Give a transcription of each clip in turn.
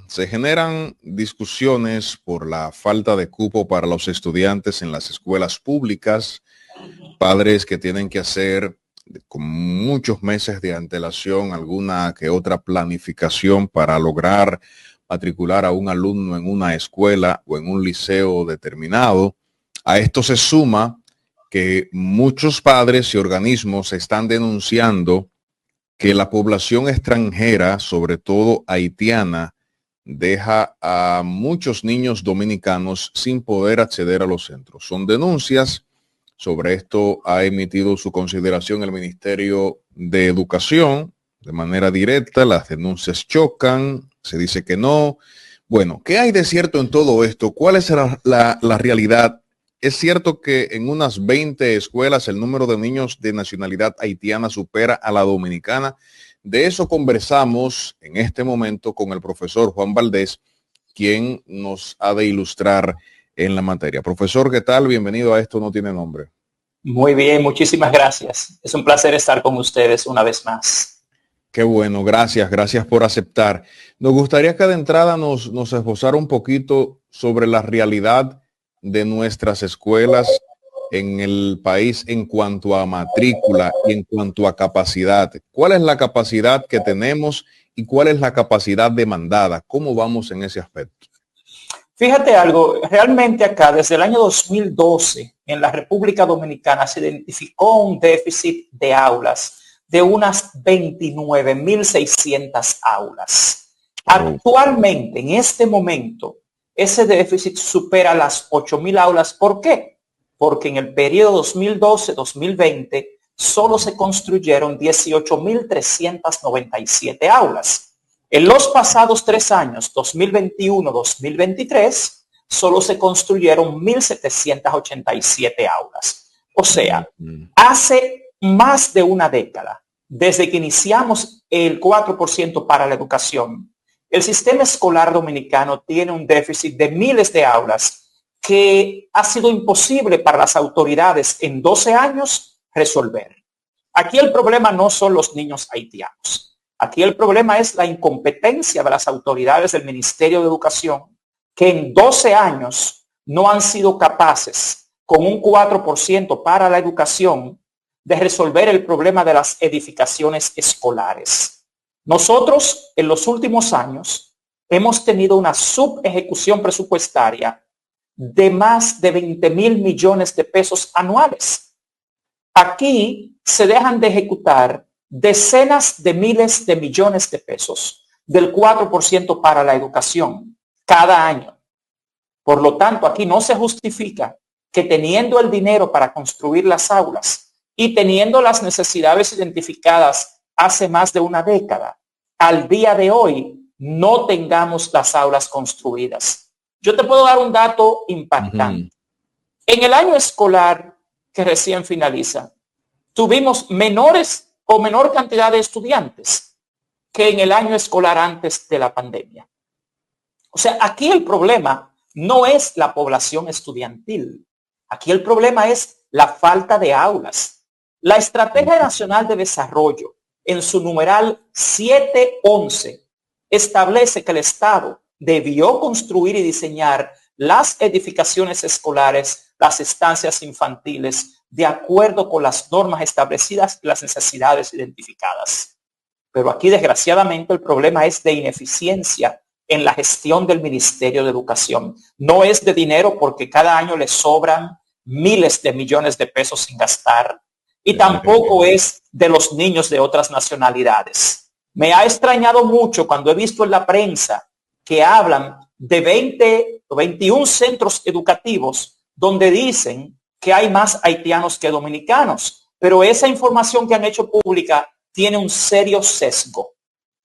Se generan discusiones por la falta de cupo para los estudiantes en las escuelas públicas, padres que tienen que hacer con muchos meses de antelación alguna que otra planificación para lograr matricular a un alumno en una escuela o en un liceo determinado. A esto se suma que muchos padres y organismos están denunciando que la población extranjera, sobre todo haitiana, deja a muchos niños dominicanos sin poder acceder a los centros. Son denuncias. Sobre esto ha emitido su consideración el Ministerio de Educación de manera directa. Las denuncias chocan, se dice que no. Bueno, ¿qué hay de cierto en todo esto? ¿Cuál es la realidad? ¿Es cierto que en unas 20 escuelas el número de niños de nacionalidad haitiana supera a la dominicana? De eso conversamos en este momento con el profesor Juan Valdés, quien nos ha de ilustrar en la materia. Profesor, ¿qué tal? Bienvenido a Esto No Tiene Nombre. Muy bien, muchísimas gracias. Es un placer estar con ustedes una vez más. Qué bueno, gracias por aceptar. Nos gustaría que de entrada nos esbozara un poquito sobre la realidad de nuestras escuelas en el país en cuanto a matrícula y en cuanto a capacidad. ¿Cuál es la capacidad que tenemos y cuál es la capacidad demandada? ¿Cómo vamos en ese aspecto? Fíjate algo, realmente acá desde el año 2012 en la República Dominicana se identificó un déficit de aulas de unas 29.600 aulas. Actualmente, en este momento, ese déficit supera las 8.000 aulas. ¿Por qué? Porque en el periodo 2012-2020 solo se construyeron 18.397 aulas. En los pasados 3 años, 2021-2023, solo se construyeron 1.787 aulas. O sea, hace más de una década, desde que iniciamos el 4% para la educación, el sistema escolar dominicano tiene un déficit de miles de aulas que ha sido imposible para las autoridades en 12 años resolver. Aquí el problema no son los niños haitianos. Aquí el problema es la incompetencia de las autoridades del Ministerio de Educación, que en 12 años no han sido capaces, con un 4% para la educación, de resolver el problema de las edificaciones escolares. Nosotros, en los últimos años, hemos tenido una subejecución presupuestaria de más de 20.000 millones de pesos anuales. Aquí se dejan de ejecutar decenas de miles de millones de pesos del 4% para la educación cada año. Por lo tanto, aquí no se justifica que teniendo el dinero para construir las aulas y teniendo las necesidades identificadas hace más de una década, al día de hoy no tengamos las aulas construidas. Yo te puedo dar un dato impactante. En el año escolar que recién finaliza, tuvimos menor cantidad de estudiantes que en el año escolar antes de la pandemia. O sea, aquí el problema no es la población estudiantil. Aquí el problema es la falta de aulas. La Estrategia Nacional de Desarrollo, en su numeral 711, establece que el Estado debió construir y diseñar las edificaciones escolares, las estancias infantiles, de acuerdo con las normas establecidas y las necesidades identificadas. Pero aquí, desgraciadamente, el problema es de ineficiencia en la gestión del Ministerio de Educación. No es de dinero, porque cada año le sobran miles de millones de pesos sin gastar. Y tampoco es de los niños de otras nacionalidades. Me ha extrañado mucho cuando he visto en la prensa que hablan de 20 o 21 centros educativos donde dicen que hay más haitianos que dominicanos. Pero esa información que han hecho pública tiene un serio sesgo.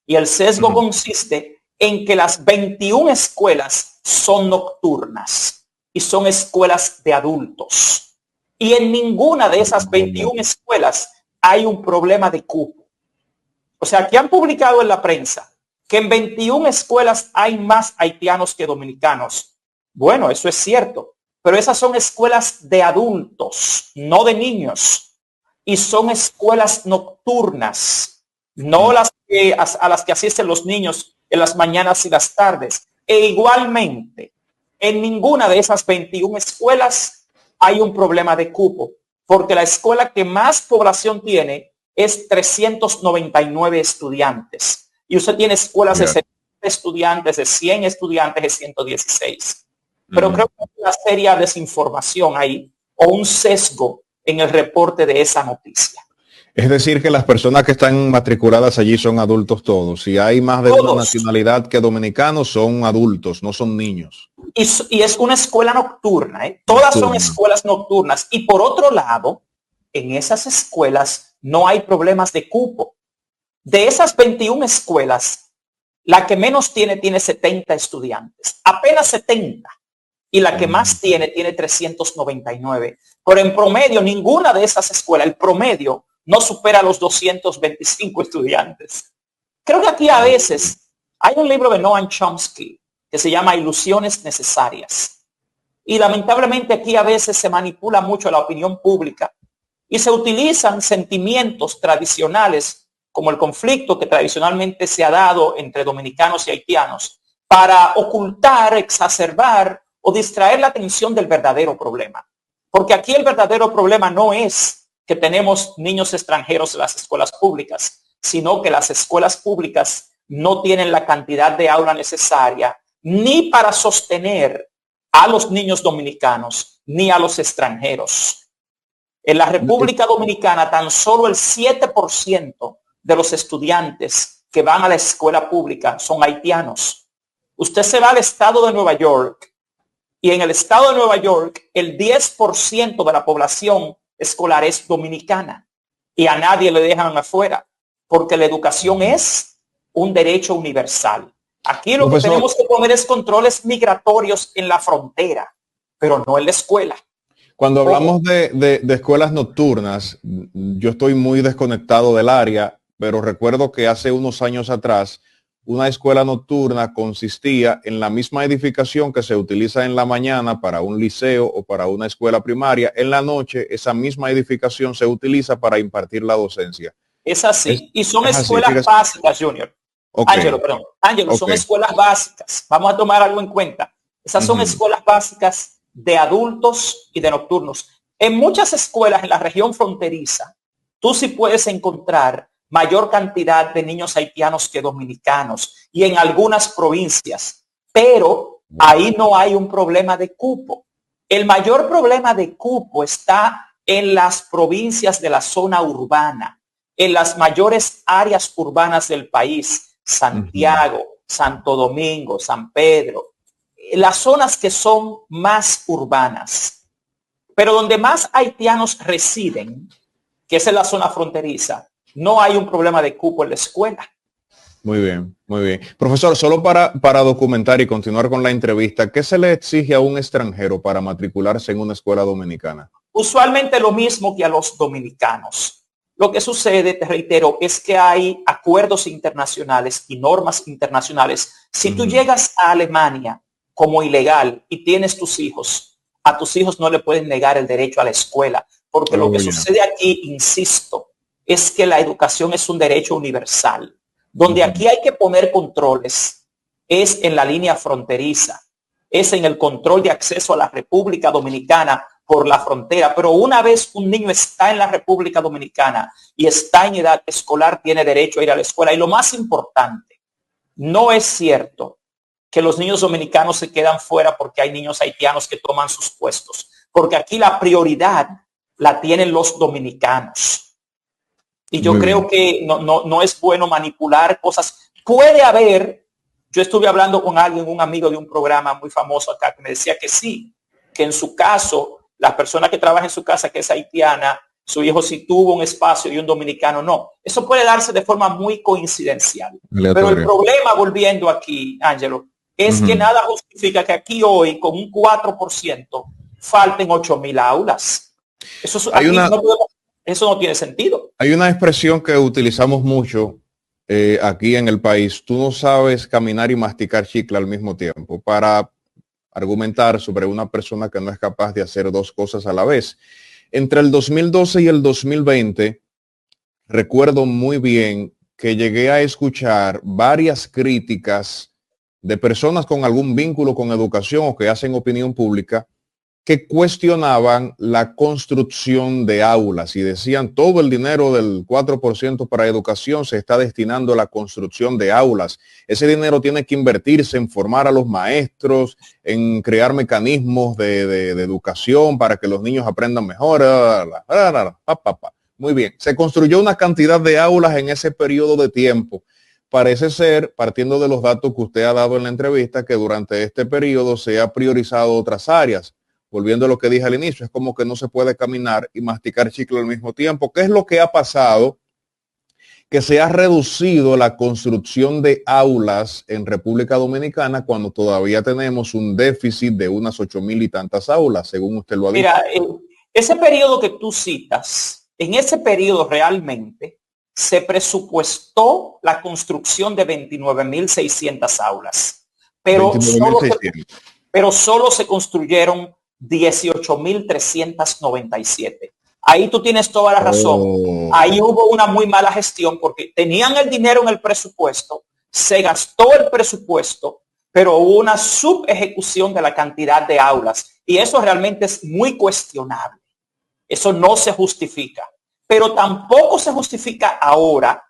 Y el sesgo consiste en que las 21 escuelas son nocturnas y son escuelas de adultos. Y en ninguna de esas 21 escuelas hay un problema de cupo. O sea, que han publicado en la prensa que en 21 escuelas hay más haitianos que dominicanos. Bueno, eso es cierto, pero esas son escuelas de adultos, no de niños. Y son escuelas nocturnas, no las a las que asisten los niños en las mañanas y las tardes. E igualmente, en ninguna de esas 21 escuelas hay un problema de cupo, porque la escuela que más población tiene es 399 estudiantes. Y usted tiene escuelas de 70 estudiantes, de 100 estudiantes, de 116. Pero creo que hay una seria desinformación ahí o un sesgo en el reporte de esa noticia. Es decir, que las personas que están matriculadas allí son adultos todos. Si hay más de una nacionalidad que dominicanos, son adultos, no son niños. Y es una escuela nocturna, ¿eh? Todas son escuelas nocturnas. Y por otro lado, en esas escuelas no hay problemas de cupo. De esas 21 escuelas, la que menos tiene 70 estudiantes. Apenas 70. Y la que más tiene 399. Pero en promedio, ninguna de esas escuelas, el promedio no supera los 225 estudiantes. Creo que aquí a veces hay un libro de Noam Chomsky que se llama Ilusiones Necesarias. Y lamentablemente aquí a veces se manipula mucho la opinión pública y se utilizan sentimientos tradicionales como el conflicto que tradicionalmente se ha dado entre dominicanos y haitianos para ocultar, exacerbar o distraer la atención del verdadero problema. Porque aquí el verdadero problema no es que tenemos niños extranjeros en las escuelas públicas, sino que las escuelas públicas no tienen la cantidad de aula necesaria ni para sostener a los niños dominicanos ni a los extranjeros. En la República Dominicana tan solo el 7% de los estudiantes que van a la escuela pública son haitianos. Usted se va al estado de Nueva York y en el estado de Nueva York el 10% de la población escolar es dominicana y a nadie le dejan afuera porque la educación es un derecho universal. Aquí lo que tenemos que poner es controles migratorios en la frontera, pero no en la escuela. Cuando hablamos de escuelas nocturnas, yo estoy muy desconectado del área, pero recuerdo que hace unos años atrás una escuela nocturna consistía en la misma edificación que se utiliza en la mañana para un liceo o para una escuela primaria. En la noche, esa misma edificación se utiliza para impartir la docencia. Es así. Y son escuelas básicas, Junior. Ángelo, perdón. Ángelo, son escuelas básicas. Vamos a tomar algo en cuenta. Esas son escuelas básicas de adultos y de nocturnos. En muchas escuelas en la región fronteriza, tú sí puedes encontrar mayor cantidad de niños haitianos que dominicanos y en algunas provincias, pero ahí no hay un problema de cupo. El mayor problema de cupo está en las provincias de la zona urbana, en las mayores áreas urbanas del país, Santiago, Santo Domingo, San Pedro, las zonas que son más urbanas, pero donde más haitianos residen, que es en la zona fronteriza, no hay un problema de cupo en la escuela. Muy bien, muy bien. Profesor, solo para documentar y continuar con la entrevista, ¿qué se le exige a un extranjero para matricularse en una escuela dominicana? Usualmente lo mismo que a los dominicanos. Lo que sucede, te reitero, es que hay acuerdos internacionales y normas internacionales. Si tú llegas a Alemania como ilegal y tienes tus hijos, a tus hijos no le pueden negar el derecho a la escuela, porque lo que sucede aquí, insisto, es que la educación es un derecho universal. Donde aquí hay que poner controles es en la línea fronteriza, es en el control de acceso a la República Dominicana por la frontera. Pero una vez un niño está en la República Dominicana y está en edad escolar, tiene derecho a ir a la escuela. Y lo más importante, no es cierto que los niños dominicanos se quedan fuera porque hay niños haitianos que toman sus puestos, porque aquí la prioridad la tienen los dominicanos. Y yo creo que no es bueno manipular cosas. Puede haber, yo estuve hablando con alguien, un amigo de un programa muy famoso acá, que me decía que sí, que en su caso, la persona que trabaja en su casa, que es haitiana, su hijo sí tuvo un espacio y un dominicano no. Eso puede darse de forma muy coincidencial. Pero el problema, volviendo aquí, Ángelo, es que nada justifica que aquí hoy, con un 4%, falten 8,000 aulas. Eso aquí no podemos. Eso no tiene sentido. Hay una expresión que utilizamos mucho aquí en el país. Tú no sabes caminar y masticar chicle al mismo tiempo, para argumentar sobre una persona que no es capaz de hacer dos cosas a la vez. Entre el 2012 y el 2020, recuerdo muy bien que llegué a escuchar varias críticas de personas con algún vínculo con educación o que hacen opinión pública que cuestionaban la construcción de aulas y decían todo el dinero del 4% para educación se está destinando a la construcción de aulas. Ese dinero tiene que invertirse en formar a los maestros, en crear mecanismos de educación para que los niños aprendan mejor. Muy bien, se construyó una cantidad de aulas en ese periodo de tiempo. Parece ser, partiendo de los datos que usted ha dado en la entrevista, que durante este periodo se ha priorizado otras áreas. Volviendo a lo que dije al inicio, es como que no se puede caminar y masticar chicle al mismo tiempo. ¿Qué es lo que ha pasado? Que se ha reducido la construcción de aulas en República Dominicana cuando todavía tenemos un déficit de unas 8,000 y tantas aulas, según usted lo ha dicho. Mira, ese periodo que tú citas, en ese periodo realmente se presupuestó la construcción de 29.600 aulas, pero solo se construyeron 18.397. Ahí tú tienes toda la razón. Ahí hubo una muy mala gestión porque tenían el dinero en el presupuesto, se gastó el presupuesto, pero hubo una subejecución de la cantidad de aulas y eso realmente es muy cuestionable. Eso no se justifica, pero tampoco se justifica ahora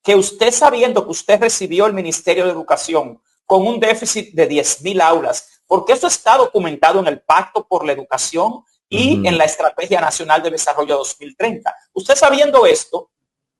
que usted, sabiendo que usted recibió el Ministerio de Educación con un déficit de 10,000 aulas, porque eso está documentado en el Pacto por la Educación y en la Estrategia Nacional de Desarrollo 2030. Usted, sabiendo esto,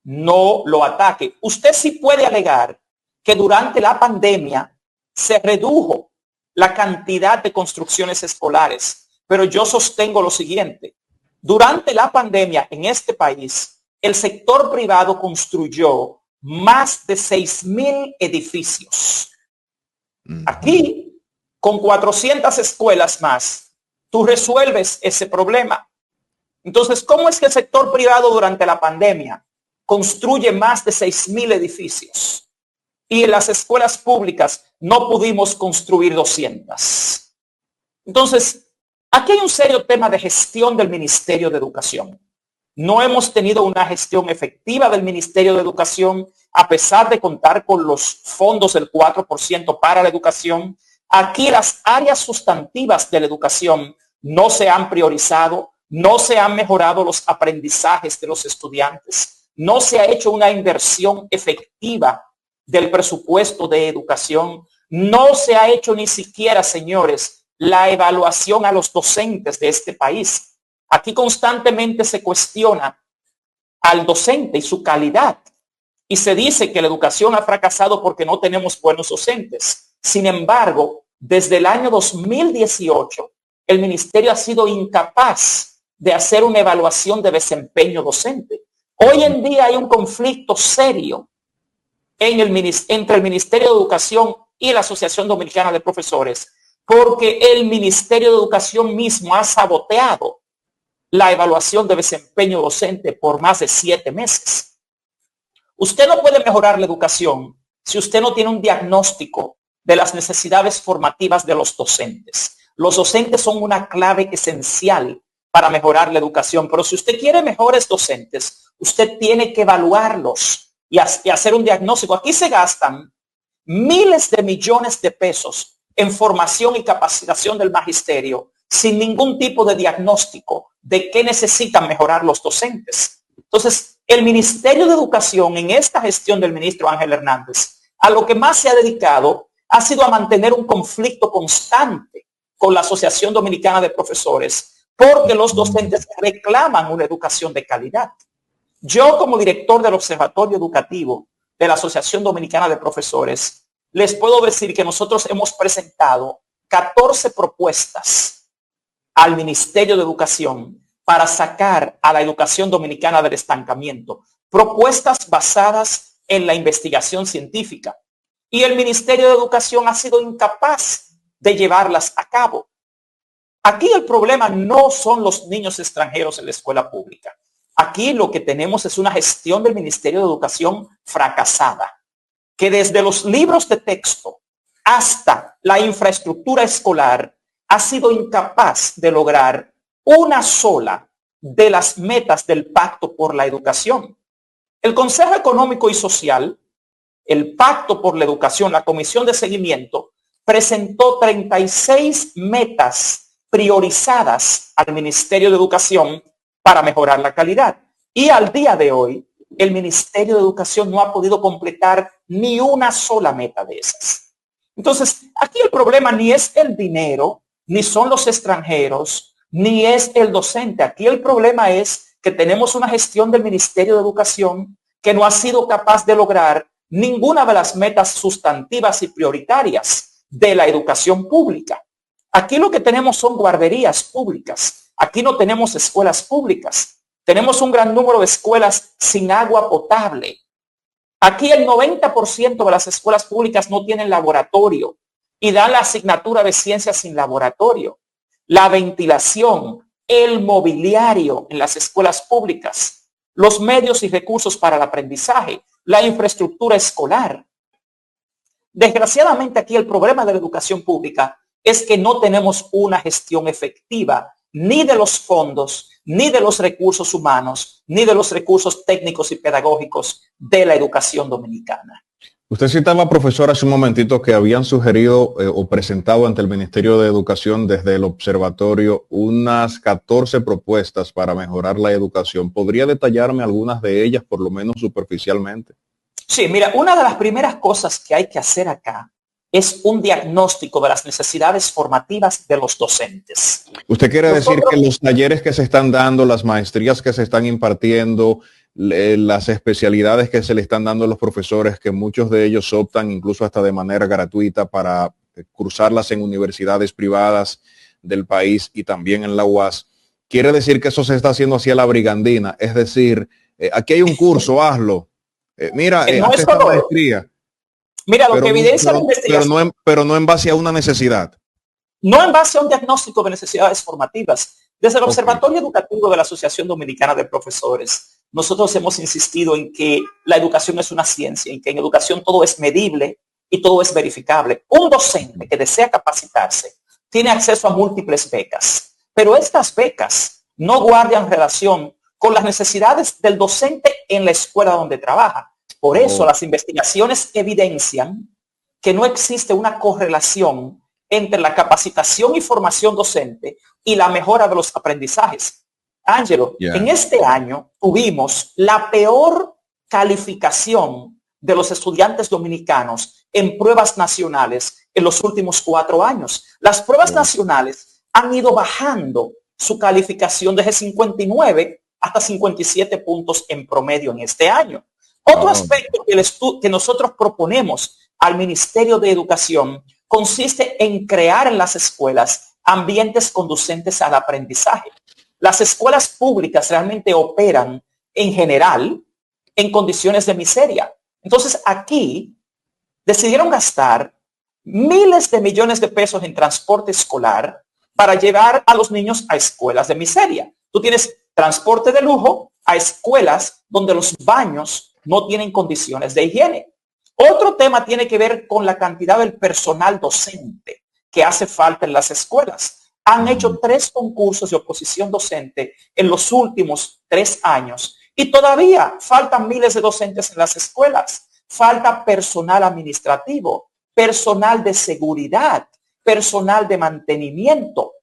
no lo ataque. Usted sí puede alegar que durante la pandemia se redujo la cantidad de construcciones escolares, pero yo sostengo lo siguiente. Durante la pandemia en este país, el sector privado construyó más de 6,000 edificios. Aquí, con 400 escuelas más, tú resuelves ese problema. Entonces, ¿cómo es que el sector privado durante la pandemia construye más de 6,000 edificios y en las escuelas públicas no pudimos construir 200? Entonces, aquí hay un serio tema de gestión del Ministerio de Educación. No hemos tenido una gestión efectiva del Ministerio de Educación, a pesar de contar con los fondos del 4% para la educación. Aquí las áreas sustantivas de la educación no se han priorizado, no se han mejorado los aprendizajes de los estudiantes, no se ha hecho una inversión efectiva del presupuesto de educación, no se ha hecho ni siquiera, señores, la evaluación a los docentes de este país. Aquí constantemente se cuestiona al docente y su calidad y se dice que la educación ha fracasado porque no tenemos buenos docentes. Sin embargo, desde el año 2018, el ministerio ha sido incapaz de hacer una evaluación de desempeño docente. Hoy en día hay un conflicto serio entre el Ministerio de Educación y la Asociación Dominicana de Profesores, porque el Ministerio de Educación mismo ha saboteado la evaluación de desempeño docente por más de 7 meses. Usted no puede mejorar la educación si usted no tiene un diagnóstico de las necesidades formativas de los docentes. Los docentes son una clave esencial para mejorar la educación, pero si usted quiere mejores docentes, usted tiene que evaluarlos y hacer un diagnóstico. Aquí se gastan miles de millones de pesos en formación y capacitación del magisterio sin ningún tipo de diagnóstico de qué necesitan mejorar los docentes. Entonces, el Ministerio de Educación, en esta gestión del ministro Ángel Hernández, a lo que más se ha dedicado ha sido a mantener un conflicto constante con la Asociación Dominicana de Profesores, porque los docentes reclaman una educación de calidad. Yo, como director del Observatorio Educativo de la Asociación Dominicana de Profesores, les puedo decir que nosotros hemos presentado 14 propuestas al Ministerio de Educación para sacar a la educación dominicana del estancamiento. Propuestas basadas en la investigación científica. Y el Ministerio de Educación ha sido incapaz de llevarlas a cabo. Aquí el problema no son los niños extranjeros en la escuela pública. Aquí lo que tenemos es una gestión del Ministerio de Educación fracasada, que desde los libros de texto hasta la infraestructura escolar ha sido incapaz de lograr una sola de las metas del Pacto por la Educación. El Consejo Económico y Social, el Pacto por la Educación, la Comisión de Seguimiento, presentó 36 metas priorizadas al Ministerio de Educación para mejorar la calidad. Y al día de hoy, el Ministerio de Educación no ha podido completar ni una sola meta de esas. Entonces, aquí el problema ni es el dinero, ni son los extranjeros, ni es el docente. Aquí el problema es que tenemos una gestión del Ministerio de Educación que no ha sido capaz de lograr ninguna de las metas sustantivas y prioritarias de la educación pública. Aquí lo que tenemos son guarderías públicas. Aquí no tenemos escuelas públicas. Tenemos un gran número de escuelas sin agua potable. Aquí el 90% de las escuelas públicas no tienen laboratorio y dan la asignatura de ciencias sin laboratorio. La ventilación, el mobiliario en las escuelas públicas, los medios y recursos para el aprendizaje, la infraestructura escolar. Desgraciadamente aquí el problema de la educación pública es que no tenemos una gestión efectiva ni de los fondos, ni de los recursos humanos, ni de los recursos técnicos y pedagógicos de la educación dominicana. Usted citaba, profesor, hace un momentito que habían sugerido o presentado ante el Ministerio de Educación desde el observatorio unas 14 propuestas para mejorar la educación. ¿Podría detallarme algunas de ellas, por lo menos superficialmente? Sí, mira, una de las primeras cosas que hay que hacer acá es un diagnóstico de las necesidades formativas de los docentes. ¿Usted quiere decir que los talleres que se están dando, las maestrías que se están impartiendo, las especialidades que se le están dando a los profesores, que muchos de ellos optan incluso hasta de manera gratuita para cursarlas en universidades privadas del país y también en la UAS, quiere decir que eso se está haciendo hacia la brigandina? Es decir, aquí hay un curso, hazlo. Mira, no es esta maestría. Mira, lo que evidencia la investigación. Pero no en base a una necesidad. No en base a un diagnóstico de necesidades formativas. Desde el Observatorio Educativo de la Asociación Dominicana de Profesores, nosotros hemos insistido en que la educación es una ciencia, en que en educación todo es medible y todo es verificable. Un docente que desea capacitarse tiene acceso a múltiples becas, pero estas becas no guardan relación con las necesidades del docente en la escuela donde trabaja. Por eso las investigaciones evidencian que no existe una correlación entre la capacitación y formación docente y la mejora de los aprendizajes. Ángelo, en este año tuvimos la peor calificación de los estudiantes dominicanos en pruebas nacionales en los últimos 4 años. Las pruebas nacionales han ido bajando su calificación desde 59 hasta 57 puntos en promedio en este año. Otro aspecto que nosotros proponemos al Ministerio de Educación consiste en crear en las escuelas ambientes conducentes al aprendizaje. Las escuelas públicas realmente operan en general en condiciones de miseria. Entonces aquí decidieron gastar miles de millones de pesos en transporte escolar para llevar a los niños a escuelas de miseria. Tú tienes transporte de lujo a escuelas donde los baños no tienen condiciones de higiene. Otro tema tiene que ver con la cantidad del personal docente que hace falta en las escuelas. Han hecho 3 concursos de oposición docente en los últimos 3 años y todavía faltan miles de docentes en las escuelas. Falta personal administrativo, personal de seguridad, personal de mantenimiento.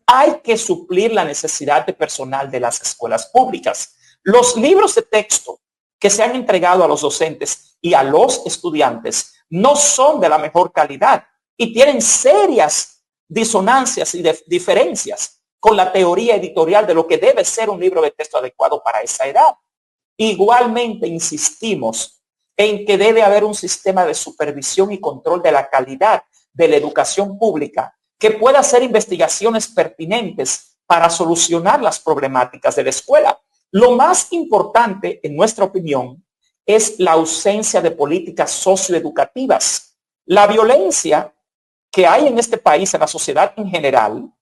Hay que suplir la necesidad de personal de las escuelas públicas. Los libros de texto que se han entregado a los docentes y a los estudiantes no son de la mejor calidad y tienen serias disonancias y diferencias con la teoría editorial de lo que debe ser un libro de texto adecuado para esa edad. Igualmente insistimos en que debe haber un sistema de supervisión y control de la calidad de la educación pública que pueda hacer investigaciones pertinentes para solucionar las problemáticas de la escuela. Lo más importante, en nuestra opinión, es la ausencia de políticas socioeducativas. La violencia que hay en este país, en la sociedad en general,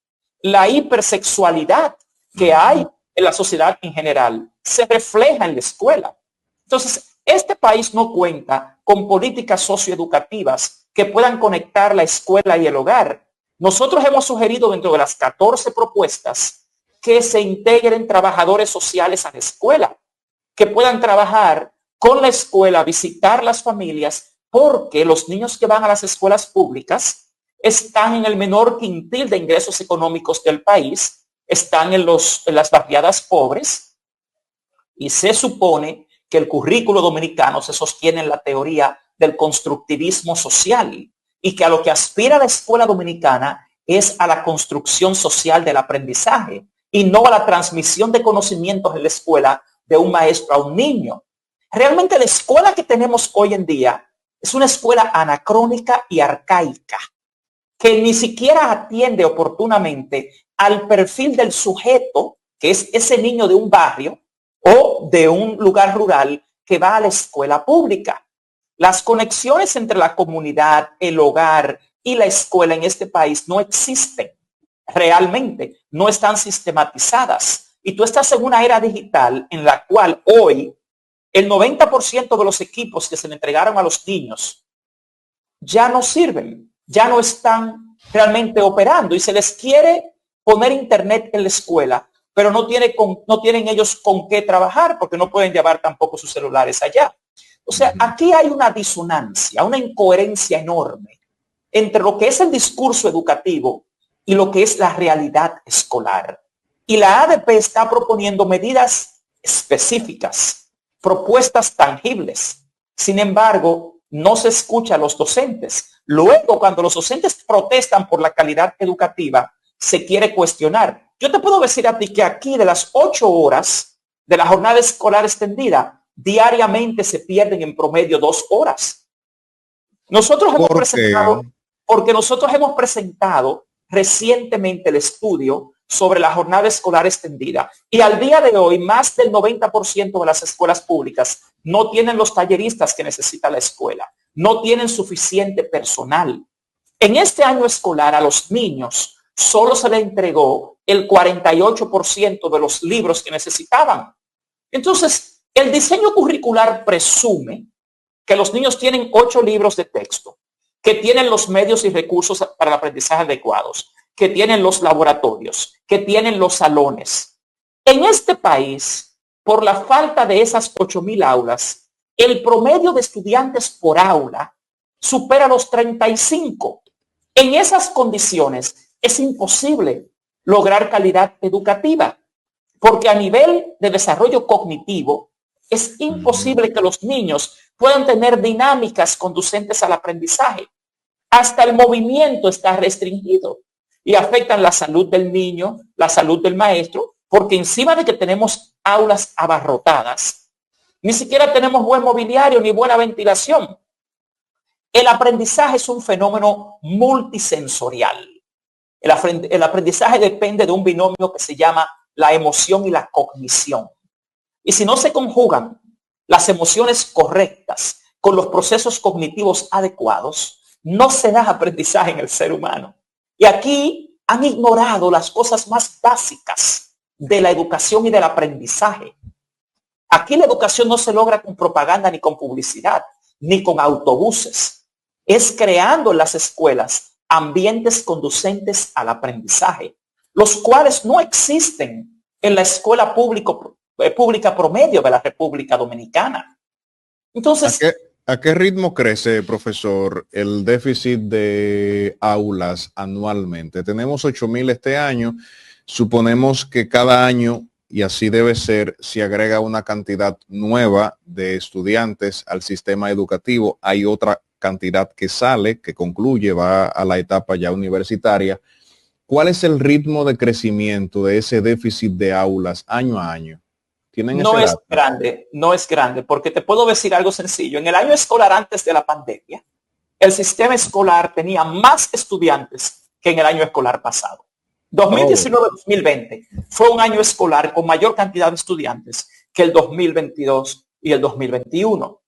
la hipersexualidad que hay en la sociedad en general, se refleja en la escuela. Entonces, este país no cuenta con políticas socioeducativas que puedan conectar la escuela y el hogar. Nosotros hemos sugerido dentro de las 14 propuestas que se integren trabajadores sociales a la escuela, que puedan trabajar con la escuela, visitar las familias, porque los niños que van a las escuelas públicas están en el menor quintil de ingresos económicos del país, están en las barriadas pobres, y se supone que el currículo dominicano se sostiene en la teoría del constructivismo social y que a lo que aspira la escuela dominicana es a la construcción social del aprendizaje y no a la transmisión de conocimientos en la escuela de un maestro a un niño. Realmente la escuela que tenemos hoy en día es una escuela anacrónica y arcaica que ni siquiera atiende oportunamente al perfil del sujeto, que es ese niño de un barrio o de un lugar rural que va a la escuela pública. Las conexiones entre la comunidad, el hogar y la escuela en este país no existen realmente, no están sistematizadas. Y tú estás en una era digital en la cual hoy el 90% de los equipos que se le entregaron a los niños ya no sirven, ya no están realmente operando y se les quiere poner internet en la escuela, pero no tienen ellos con qué trabajar porque no pueden llevar tampoco sus celulares allá. O sea, aquí hay una disonancia, una incoherencia enorme entre lo que es el discurso educativo y lo que es la realidad escolar. Y la ADP está proponiendo medidas específicas, propuestas tangibles. Sin embargo, no se escucha a los docentes. Luego, cuando los docentes protestan por la calidad educativa, se quiere cuestionar. Yo te puedo decir a ti que aquí de las 8 horas de la jornada escolar extendida, diariamente se pierden en promedio 2 horas. Nosotros hemos presentado, porque nosotros hemos presentado recientemente el estudio sobre la jornada escolar extendida y al día de hoy más del 90% de las escuelas públicas no tienen los talleristas que necesita la escuela, no tienen suficiente personal. En este año escolar a los niños solo se les entregó el 48% de los libros que necesitaban. Entonces, el diseño curricular presume que los niños tienen 8 libros de texto, que tienen los medios y recursos para el aprendizaje adecuados, que tienen los laboratorios, que tienen los salones. En este país, por la falta de esas 8,000 aulas, el promedio de estudiantes por aula supera los 35. En esas condiciones es imposible lograr calidad educativa, porque a nivel de desarrollo cognitivo es imposible que los niños puedan tener dinámicas conducentes al aprendizaje. Hasta el movimiento está restringido y afectan la salud del niño, la salud del maestro, porque encima de que tenemos aulas abarrotadas, ni siquiera tenemos buen mobiliario ni buena ventilación. El aprendizaje es un fenómeno multisensorial. El aprendizaje depende de un binomio que se llama la emoción y la cognición. Y si no se conjugan las emociones correctas con los procesos cognitivos adecuados, no se da aprendizaje en el ser humano. Y aquí han ignorado las cosas más básicas de la educación y del aprendizaje. Aquí la educación no se logra con propaganda ni con publicidad, ni con autobuses. Es creando en las escuelas ambientes conducentes al aprendizaje, los cuales no existen en la escuela pública promedio de la República Dominicana. Entonces, ¿a qué ritmo crece, profesor, el déficit de aulas anualmente? Tenemos 8,000 este año. Suponemos que cada año, y así debe ser, si agrega una cantidad nueva de estudiantes al sistema educativo, hay otra cantidad que sale, que concluye, va a la etapa ya universitaria. ¿Cuál es el ritmo de crecimiento de ese déficit de aulas año a año? No es grande, no es grande, porque te puedo decir algo sencillo. En el año escolar antes de la pandemia, el sistema escolar tenía más estudiantes que en el año escolar pasado. 2019-2020 fue un año escolar con mayor cantidad de estudiantes que el 2022 y el 2021.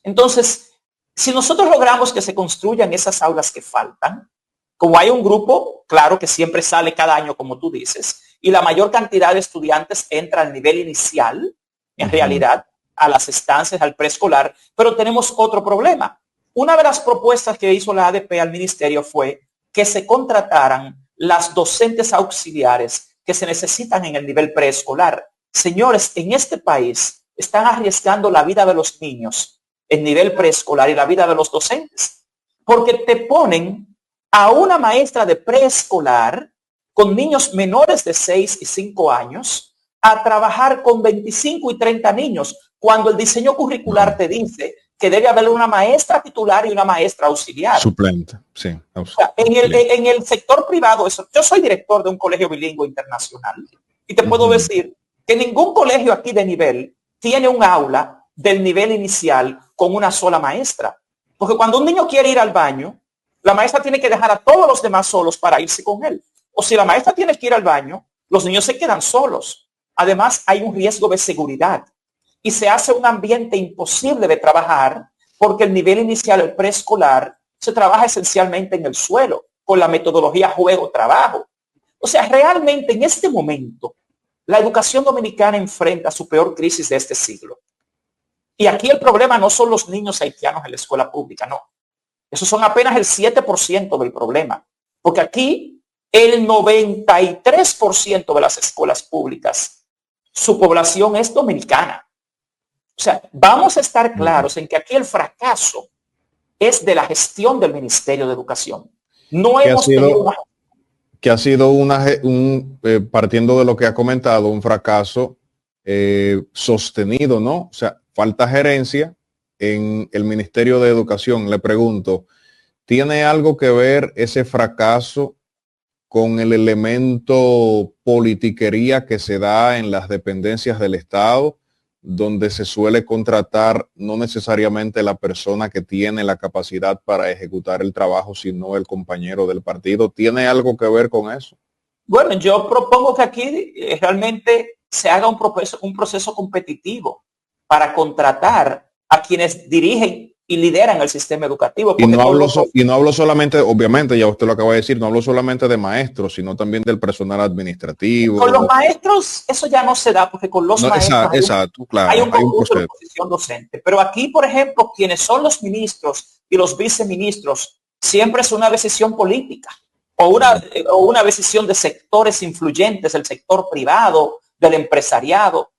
Entonces, si nosotros logramos que se construyan esas aulas que faltan, como hay un grupo, claro, que siempre sale cada año, como tú dices, y la mayor cantidad de estudiantes entra al nivel inicial, en realidad, a las estancias, al preescolar, pero tenemos otro problema. Una de las propuestas que hizo la ADP al ministerio fue que se contrataran las docentes auxiliares que se necesitan en el nivel preescolar. Señores, en este país están arriesgando la vida de los niños en nivel preescolar y la vida de los docentes, porque te ponen a una maestra de preescolar con niños menores de 6 y 5 años a trabajar con 25 y 30 niños, cuando el diseño curricular te dice que debe haber una maestra titular y una maestra auxiliar. Suplente, sí. O sea, en el sector privado, yo soy director de un colegio bilingüe internacional y te puedo decir que ningún colegio aquí de nivel tiene un aula del nivel inicial con una sola maestra. Porque cuando un niño quiere ir al baño, la maestra tiene que dejar a todos los demás solos para irse con él. O si la maestra tiene que ir al baño, los niños se quedan solos. Además, hay un riesgo de seguridad y se hace un ambiente imposible de trabajar porque el nivel inicial, el preescolar, se trabaja esencialmente en el suelo con la metodología juego-trabajo. O sea, realmente en este momento, la educación dominicana enfrenta su peor crisis de este siglo. Y aquí el problema no son los niños haitianos en la escuela pública, no. Esos son apenas el 7% del problema. Porque aquí el 93% de las escuelas públicas, su población es dominicana. O sea, vamos a estar claros en que aquí el fracaso es de la gestión del Ministerio de Educación. No hemos tenido una... Que ha sido partiendo de lo que ha comentado, un fracaso sostenido, ¿no? O sea, falta gerencia en el Ministerio de Educación. Le pregunto, ¿tiene algo que ver ese fracaso con el elemento politiquería que se da en las dependencias del Estado, donde se suele contratar no necesariamente la persona que tiene la capacidad para ejecutar el trabajo, sino el compañero del partido? ¿Tiene algo que ver con eso? Bueno, yo propongo que aquí realmente se haga un proceso competitivo para contratar a quienes dirigen y lideran el sistema educativo. Y no hablo solamente, obviamente, ya usted lo acaba de decir, no hablo solamente de maestros, sino también del personal administrativo. Con los maestros eso ya no se da, porque con los maestros hay un concurso de posición docente. Pero aquí, por ejemplo, quienes son los ministros y los viceministros, siempre es una decisión política o una decisión de sectores influyentes, del sector privado, del empresariado.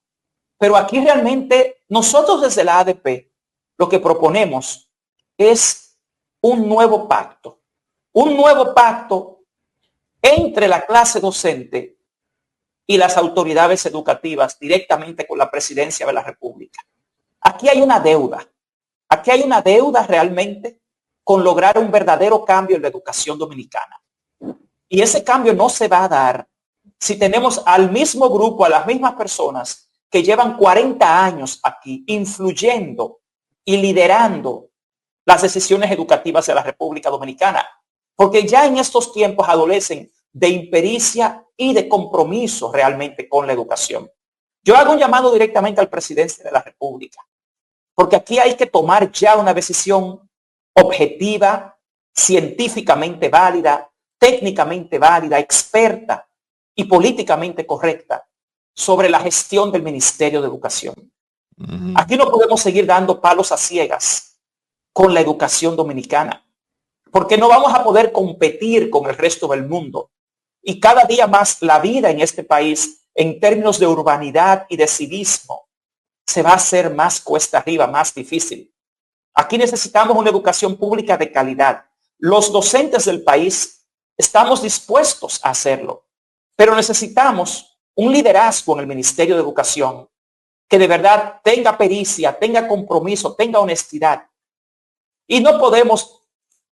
Pero aquí realmente nosotros desde la ADP lo que proponemos es un nuevo pacto entre la clase docente y las autoridades educativas directamente con la presidencia de la República. Aquí hay una deuda realmente con lograr un verdadero cambio en la educación dominicana. Y ese cambio no se va a dar si tenemos al mismo grupo, a las mismas personas que llevan 40 años aquí influyendo y liderando las decisiones educativas de la República Dominicana, porque ya en estos tiempos adolecen de impericia y de compromiso realmente con la educación. Yo hago un llamado directamente al presidente de la República, porque aquí hay que tomar ya una decisión objetiva, científicamente válida, técnicamente válida, experta y políticamente correcta sobre la gestión del Ministerio de Educación. Aquí no podemos seguir dando palos a ciegas con la educación dominicana, porque no vamos a poder competir con el resto del mundo. Y cada día más la vida en este país, en términos de urbanidad y de civismo, se va a hacer más cuesta arriba, más difícil. Aquí necesitamos una educación pública de calidad. Los docentes del país estamos dispuestos a hacerlo, pero necesitamos un liderazgo en el Ministerio de Educación que de verdad tenga pericia, tenga compromiso, tenga honestidad. Y no podemos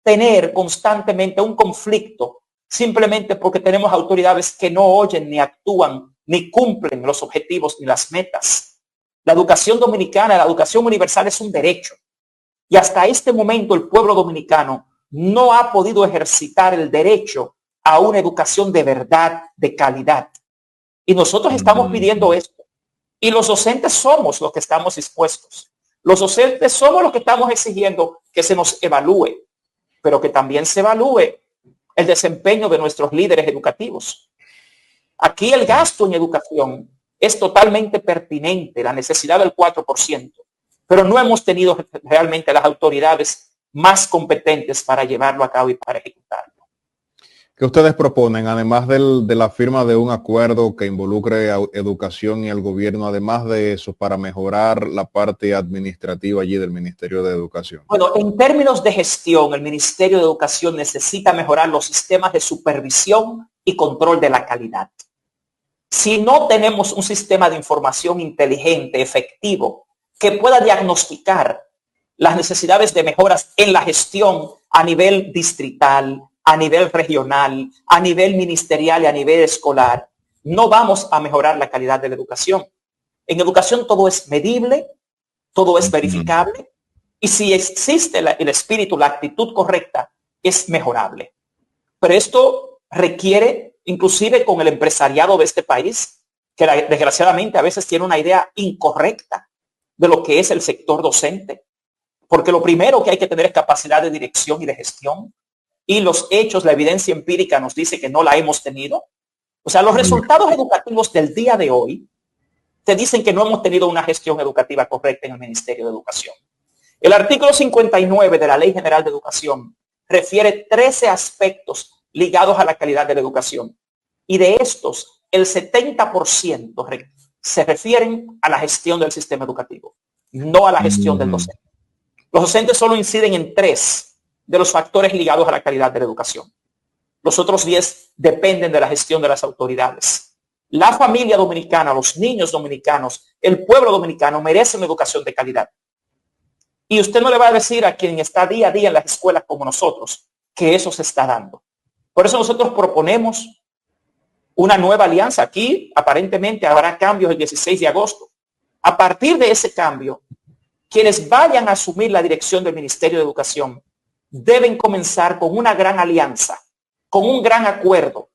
tener constantemente un conflicto simplemente porque tenemos autoridades que no oyen, ni actúan, ni cumplen los objetivos ni las metas. La educación dominicana, la educación universal es un derecho. Y hasta este momento el pueblo dominicano no ha podido ejercitar el derecho a una educación de verdad, de calidad. Y nosotros estamos pidiendo esto. Y los docentes somos los que estamos dispuestos. Los docentes somos los que estamos exigiendo que se nos evalúe, pero que también se evalúe el desempeño de nuestros líderes educativos. Aquí el gasto en educación es totalmente pertinente, la necesidad del 4%, pero no hemos tenido realmente las autoridades más competentes para llevarlo a cabo y para ejecutarlo. ¿Qué ustedes proponen, además de la firma de un acuerdo que involucre a educación y al gobierno, además de eso, para mejorar la parte administrativa allí del Ministerio de Educación? Bueno, en términos de gestión, el Ministerio de Educación necesita mejorar los sistemas de supervisión y control de la calidad. Si no tenemos un sistema de información inteligente, efectivo, que pueda diagnosticar las necesidades de mejoras en la gestión a nivel distrital, a nivel regional, a nivel ministerial y a nivel escolar, no vamos a mejorar la calidad de la educación. En educación todo es medible, todo es verificable, y si existe el espíritu, la actitud correcta, es mejorable. Pero esto requiere, inclusive con el empresariado de este país, que desgraciadamente a veces tiene una idea incorrecta de lo que es el sector docente, porque lo primero que hay que tener es capacidad de dirección y de gestión, y los hechos, la evidencia empírica nos dice que no la hemos tenido. O sea, los resultados educativos del día de hoy te dicen que no hemos tenido una gestión educativa correcta en el Ministerio de Educación. El artículo 59 de la Ley General de Educación refiere 13 aspectos ligados a la calidad de la educación. Y de estos, el 70% se refieren a la gestión del sistema educativo, no a la gestión del docente. Los docentes solo inciden en 3 de los factores ligados a la calidad de la educación. Los otros 10 dependen de la gestión de las autoridades. La familia dominicana, los niños dominicanos, el pueblo dominicano merece una educación de calidad. Y usted no le va a decir a quien está día a día en las escuelas como nosotros que eso se está dando. Por eso nosotros proponemos una nueva alianza. Aquí aparentemente habrá cambios el 16 de agosto. A partir de ese cambio, quienes vayan a asumir la dirección del Ministerio de Educación deben comenzar con una gran alianza, con un gran acuerdo,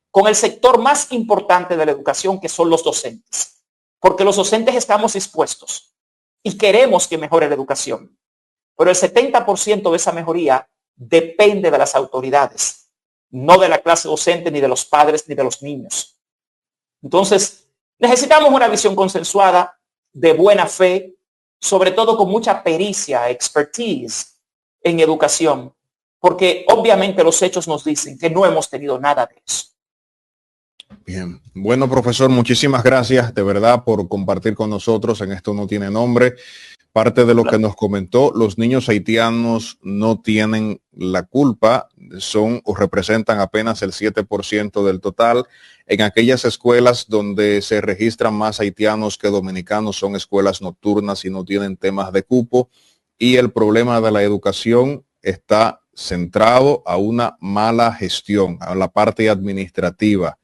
con el sector más importante de la educación, que son los docentes. Porque los docentes estamos dispuestos y queremos que mejore la educación. Pero el 70% de esa mejoría depende de las autoridades, no de la clase docente, ni de los padres, ni de los niños. Entonces, necesitamos una visión consensuada, de buena fe, sobre todo con mucha pericia, expertise en educación, porque obviamente los hechos nos dicen que no hemos tenido nada de eso. Bien, bueno, profesor, muchísimas gracias de verdad por compartir con nosotros en Esto No Tiene Nombre. Parte de lo que nos comentó, los niños haitianos no tienen la culpa, son o representan apenas el 7% del total. En aquellas escuelas donde se registran más haitianos que dominicanos son escuelas nocturnas y no tienen temas de cupo. Y el problema de la educación está centrado a una mala gestión, a la parte administrativa.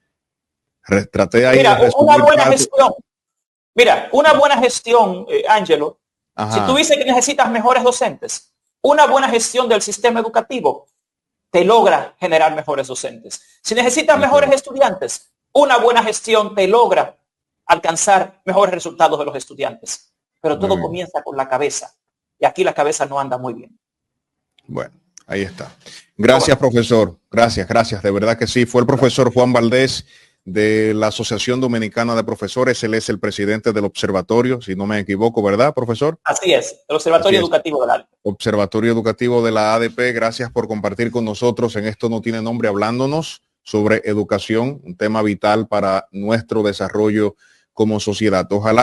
Traté ahí Mira, una buena gestión. Mira, una buena gestión, Ángelo. Si tú dices que necesitas mejores docentes, una buena gestión del sistema educativo te logra generar mejores docentes. Si necesitas mejores estudiantes, una buena gestión te logra alcanzar mejores resultados de los estudiantes. Pero todo comienza con la cabeza. Y aquí la cabeza no anda muy bien. Bueno, ahí está. Gracias, profesor. Gracias. De verdad que sí. Fue el profesor Juan Valdés de la Asociación Dominicana de Profesores. Él es el presidente del observatorio, si no me equivoco, ¿verdad, profesor? Así es, el Observatorio Educativo de la ADP. Observatorio Educativo de la ADP. Gracias por compartir con nosotros en Esto No Tiene Nombre, hablándonos sobre educación, un tema vital para nuestro desarrollo como sociedad. Ojalá